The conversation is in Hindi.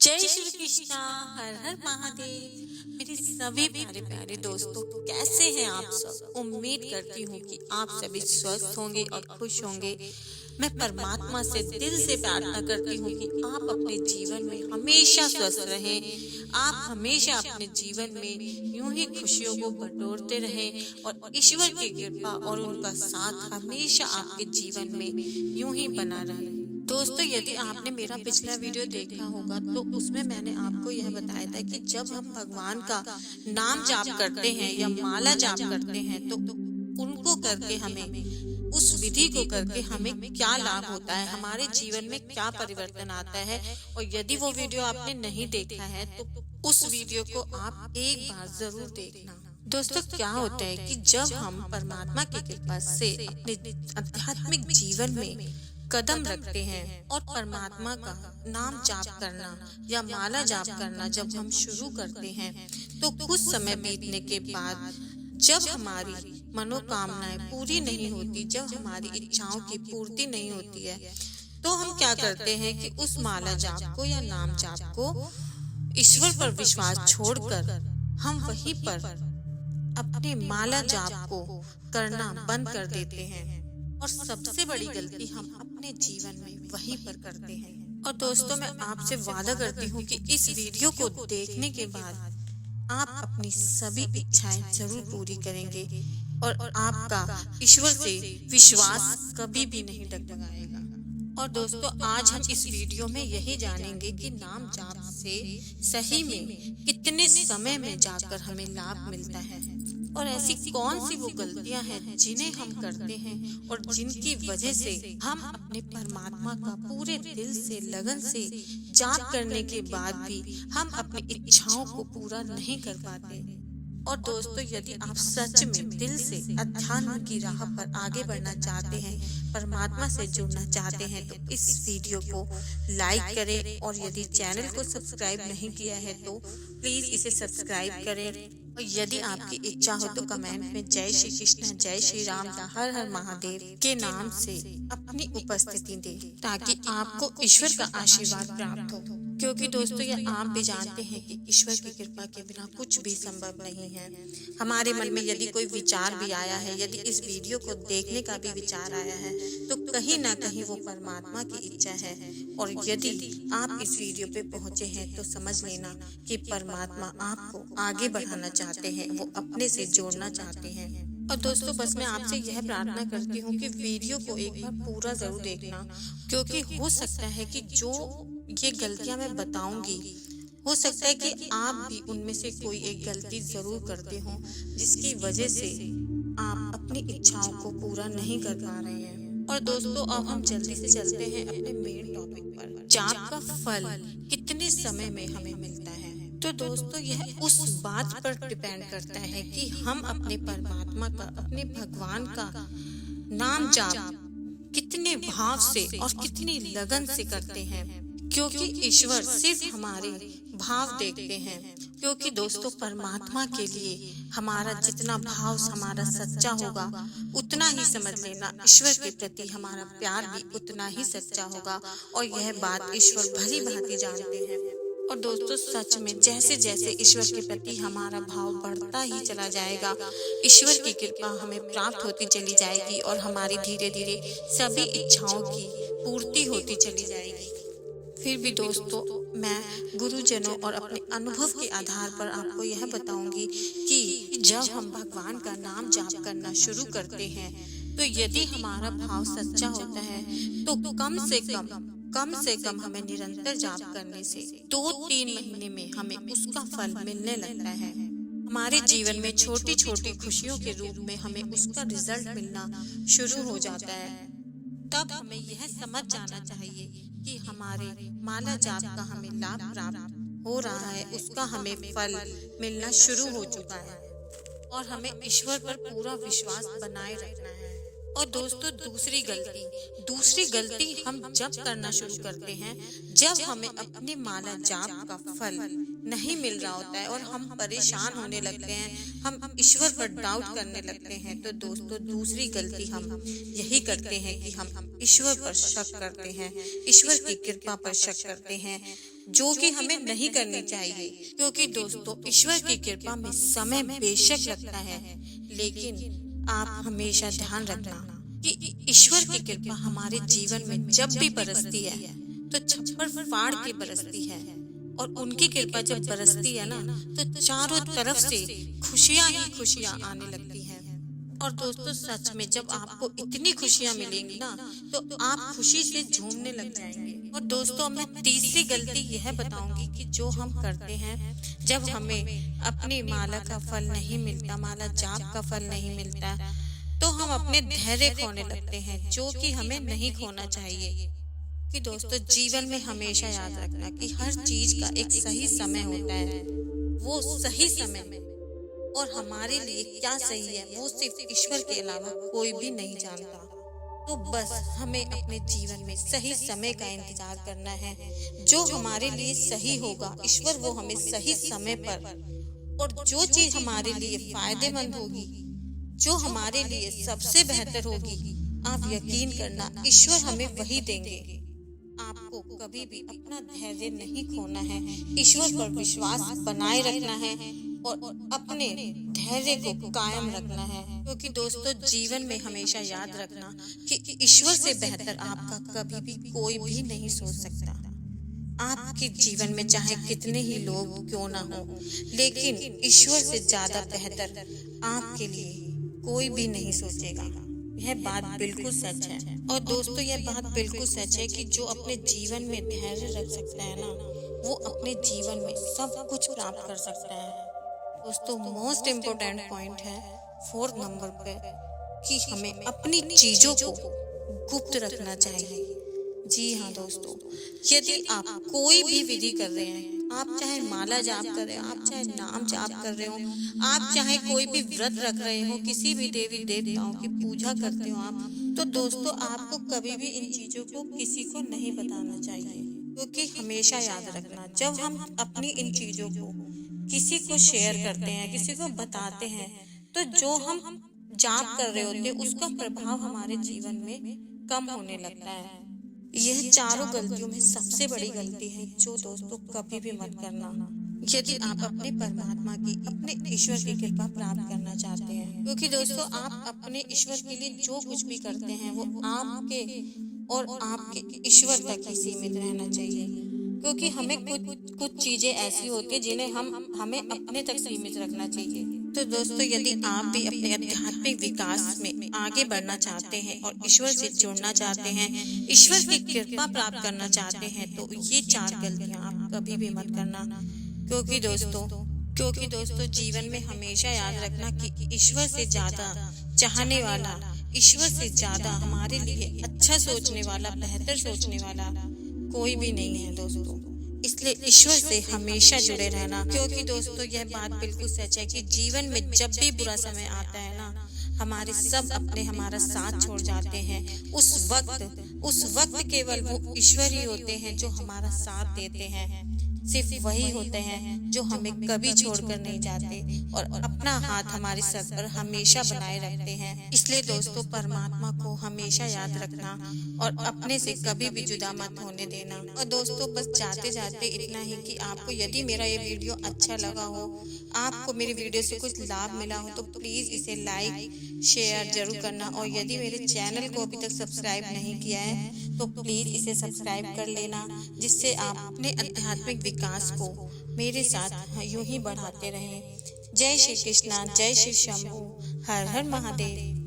जय श्री कृष्णा। हर हर महादेव। मेरे सभी प्यारे प्यारे दोस्तों, कैसे हैं आप सब? उम्मीद करती हूँ कि आप सभी स्वस्थ होंगे और खुश होंगे। मैं परमात्मा से दिल से प्रार्थना करती हूँ कि आप अपने जीवन में हमेशा स्वस्थ रहें। आप हमेशा अपने जीवन में यूं ही खुशियों को बटोरते रहें और ईश्वर की कृपा और उनका साथ हमेशा आपके जीवन में यूं ही बना रहे। दोस्तों, यदि आपने मेरा पिछला वीडियो देखा होगा तो उसमें मैंने आपको यह बताया था कि जब हम भगवान का नाम जाप करते हैं या माला जाप करते हैं तो उनको करके हमें उस विधि को करके हमें क्या लाभ होता है, हमारे जीवन में क्या परिवर्तन आता है। और यदि वो वीडियो आपने नहीं देखा है तो उस वीडियो को आप एक बार जरूर देखना। दोस्तों, क्या होता है कि जब हम परमात्मा की कृपा से अपने आध्यात्मिक जीवन में कदम रखते हैं और परमात्मा का नाम जाप करना या माला जाप करना जब हम शुरू करते हैं तो कुछ समय बीतने के बाद जब हमारी मनोकामनाएं पूरी नहीं होती, जब हमारी इच्छाओं की पूर्ति नहीं होती है, तो हम क्या करते हैं कि उस माला जाप को या नाम जाप को ईश्वर पर विश्वास छोड़कर हम वहीं पर अपने माला जाप को करना बंद कर देते हैं। और सबसे बड़ी गलती हम अपने जीवन में वहीं पर करते हैं। और दोस्तों, मैं आपसे वादा करती हूँ कि इस वीडियो को देखने के बाद आप अपनी सभी इच्छाएं जरूर पूरी करेंगे और आपका ईश्वर से विश्वास कभी भी नहीं डगमगाएगा। और दोस्तों, आज हम इस वीडियो में यही जानेंगे कि नाम जाप से सही में कितने समय में जाकर हमें लाभ मिलता है और ऐसी कौन सी वो गलतियां हैं जिन्हें हम करते हैं और जिनकी वजह से हम अपने परमात्मा का पूरे दिल से लगन से जाप करने के बाद भी हम अपनी इच्छाओं को पूरा नहीं कर पाते। और दोस्तों, यदि आप सच में दिल से अध्यात्म की राह पर आगे बढ़ना चाहते हैं, परमात्मा से जुड़ना चाहते हैं, तो इस वीडियो को लाइक करें और यदि चैनल को सब्सक्राइब नहीं किया है तो प्लीज इसे सब्सक्राइब करें। और यदि आपकी इच्छा हो तो कमेंट में जय श्री कृष्ण, जय श्री राम या हर हर महादेव के नाम से अपनी उपस्थिति दें ताकि आपको ईश्वर का आशीर्वाद प्राप्त हो। क्योंकि दोस्तों, ये आप भी जानते हैं कि ईश्वर की कृपा के बिना कुछ भी संभव नहीं है। हमारे मन में यदि कोई विचार भी आया है, यदि इस वीडियो को देखने का भी विचार आया है, तो कहीं ना कहीं वो परमात्मा की इच्छा है। और यदि आप इस वीडियो पे पहुंचे हैं तो समझ लेना कि परमात्मा आपको आगे बढ़ाना चाहते हैं, वो अपने से जोड़ना चाहते हैं। और दोस्तों, बस मैं आपसे यह प्रार्थना करती हूँ कि वीडियो को एक बार पूरा जरूर देखना, क्योंकि हो सकता है कि जो ये गलतियां मैं बताऊंगी, हो सकता है कि आप भी उनमें से कोई एक गलती जरूर करते हो जिसकी वजह से आप अपनी इच्छाओं को पूरा नहीं कर पा रहे हैं। और दोस्तों, अब हम जल्दी से चलते हैं अपने मेन टॉपिक पर। जाप का फल कितने समय में हमें मिलता है? तो दोस्तों, यह उस बात पर डिपेंड करता है कि हम अपने परमात्मा का, अपने भगवान का नाम जाप कितने भाव से और कितनी लगन से करते हैं। क्योंकि ईश्वर सिर्फ हमारे भाव देखते हैं। क्योंकि दोस्तों, परमात्मा के लिए हमारा जितना भाव हमारा सच्चा होगा, उतना ही समझ लेना ईश्वर के प्रति हमारा प्यार भी उतना ही सच्चा होगा। और यह बात ईश्वर भली भांति जानते हैं। और दोस्तों, सच में जैसे जैसे ईश्वर के प्रति हमारा भाव बढ़ता ही चला जाएगा, ईश्वर की कृपा हमें प्राप्त होती चली जाएगी और हमारी धीरे धीरे सभी इच्छाओं की पूर्ति होती चली जाएगी। फिर भी दोस्तों, मैं गुरुजनों और अपने अनुभव के आधार पर आपको यह बताऊंगी कि जब हम भगवान का नाम जाप करना शुरू करते हैं तो यदि हमारा भाव सच्चा होता है तो कम से कम हमें निरंतर जाप करने से 2-3 महीने में हमें उसका फल मिलने लगता है। हमारे जीवन में छोटी छोटी खुशियों के रूप में हमें उसका रिजल्ट मिलना शुरू हो जाता है। तब हमें यह समझ जाना चाहिए कि हमारे माला जाप का हमें लाभ प्राप्त हो रहा है, उसका हमें फल मिलना शुरू हो चुका है और हमें ईश्वर पर पूरा विश्वास बनाए रखना है। और दोस्तों, दूसरी गलती हम जब करना शुरू करते हैं जब हमें अपनी माला जाप का फल नहीं मिल रहा होता है और हम परेशान होने लगते हैं, हम ईश्वर पर डाउट करने लगते हैं। तो दोस्तों, दूसरी गलती हम यही करते हैं कि हम ईश्वर पर शक करते हैं, ईश्वर की कृपा पर शक करते हैं जो कि हमें नहीं करनी चाहिए। क्योंकि दोस्तों ईश्वर की कृपा में समय बेशक लगता है, लेकिन आप हमेशा ध्यान रखना कि ईश्वर की कृपा हमारे जीवन में जब भी बरसती है तो छप्पर फाड़ के बरसती है, और उनकी कृपा जब बरसती है ना तो चारों तरफ से खुशियां ही खुशियां आने लगती हैं। और दोस्तों सच में जब आपको इतनी खुशियां मिलेंगी ना तो आप खुशी से झूमने लग जाएंगे। और दोस्तों मैं तीसरी गलती यह बताऊंगी कि जो हम करते हैं जब हमें अपनी माला का फल नहीं मिलता, माला जाप का फल नहीं मिलता, तो हम अपने धैर्य खोने लगते हैं, जो कि हमें नहीं खोना चाहिए। कि दोस्तों जीवन में हमेशा याद रखना कि हर चीज का एक सही समय होता है, वो सही समय में, और हमारे लिए क्या सही है वो सिर्फ ईश्वर के अलावा कोई भी नहीं जानता। तो बस हमें अपने जीवन में सही समय का इंतजार करना है, जो हमारे लिए सही होगा ईश्वर वो हमें सही समय पर, और जो चीज हमारे लिए फायदेमंद होगी, जो हमारे लिए सबसे बेहतर होगी, आप यकीन करना ईश्वर हमें वही देंगे। आपको कभी भी अपना धैर्य नहीं खोना है, ईश्वर पर विश्वास बनाए रखना है और अपने धैर्य को कायम रखना है। क्योंकि दोस्तों जीवन में हमेशा याद रखना कि ईश्वर से बेहतर आपका कभी भी कोई भी नहीं सोच सकता। आपके जीवन में चाहे कितने ही लोग क्यों ना हो, लेकिन ईश्वर से ज्यादा बेहतर आपके लिए कोई भी नहीं सोचेगा। यह बात बिल्कुल सच है। और दोस्तों यह बात बिल्कुल सच है कि जो अपने जीवन में धैर्य रख सकता है ना, वो अपने जीवन में सब कुछ प्राप्त कर सकता है। दोस्तों मोस्ट इम्पोर्टेंट पॉइंट है 4 नंबर पे कि हमें अपनी चीजों को गुप्त रखना चाहिए। जी हाँ दोस्तों, यदि आप कोई भी विधि कर रहे हैं, आप चाहे माला जाप कर रहे हो, आप चाहे नाम जाप कर रहे हो, आप चाहे कोई भी व्रत रख रहे हो, किसी भी देवी देवताओं की पूजा करते हो आप, तो दोस्तों आपको कभी भी इन चीजों को किसी को नहीं बताना चाहिए। क्योंकि हमेशा याद रखना जब हम अपनी इन चीजों को किसी को शेयर करते हैं, किसी को बताते हैं, तो जो हम जाप कर रहे होते हैं उसका प्रभाव हमारे जीवन में कम होने लगता है। यह चारों गलतियों में सबसे बड़ी गलती है जो दोस्तों कभी भी मत करना यदि आप अपने परमात्मा की, अपने ईश्वर की कृपा प्राप्त करना चाहते हैं। क्योंकि दोस्तों आप अपने ईश्वर के लिए जो कुछ भी करते हैं वो आपके और आपके ईश्वर तक ही सीमित रहना चाहिए। क्योंकि हमें कुछ चीजें ऐसी होती है जिन्हें हमें अपने तक सीमित रखना चाहिए। तो दोस्तों यदि आप भी अपने आध्यात्मिक विकास में आगे बढ़ना चाहते हैं और ईश्वर से जुड़ना चाहते हैं, ईश्वर की कृपा प्राप्त करना चाहते हैं, तो ये 4 गलतियां आप कभी भी मत करना। क्योंकि दोस्तों जीवन में हमेशा याद रखना कि ईश्वर से ज्यादा चाहने वाला, ईश्वर से ज्यादा हमारे लिए अच्छा सोचने वाला, बेहतर सोचने वाला कोई भी नहीं है दोस्तों। इसलिए ईश्वर से हमेशा जुड़े रहना। क्योंकि दोस्तों यह बात बिल्कुल सच है कि जीवन में जब भी बुरा समय आता है ना, हमारे सब अपने हमारा साथ छोड़ जाते हैं। उस वक्त केवल वो ईश्वर ही होते हैं जो हमारा साथ देते हैं। सिर्फ वही होते हैं जो हमें कभी छोड़कर नहीं जाते और अपना हाथ हमारे सर पर हमेशा बनाए रखते हैं। इसलिए दोस्तों परमात्मा को हमेशा याद रखना और अपने से कभी भी जुदा मत होने देना। और दोस्तों बस जाते जाते इतना ही कि आपको यदि मेरा ये वीडियो अच्छा लगा हो, आपको मेरी वीडियो से कुछ लाभ मिला हो, तो प्लीज इसे लाइक शेयर जरूर करना। और यदि मेरे चैनल को अभी तक सब्सक्राइब नहीं किया है तो प्लीज इसे सब्सक्राइब कर लेना, जिससे आप अपने आध्यात्मिक विकास को मेरे साथ यूं ही बढ़ाते रहें। जय श्री कृष्णा, जय श्री शंभू, हर हर महादेव।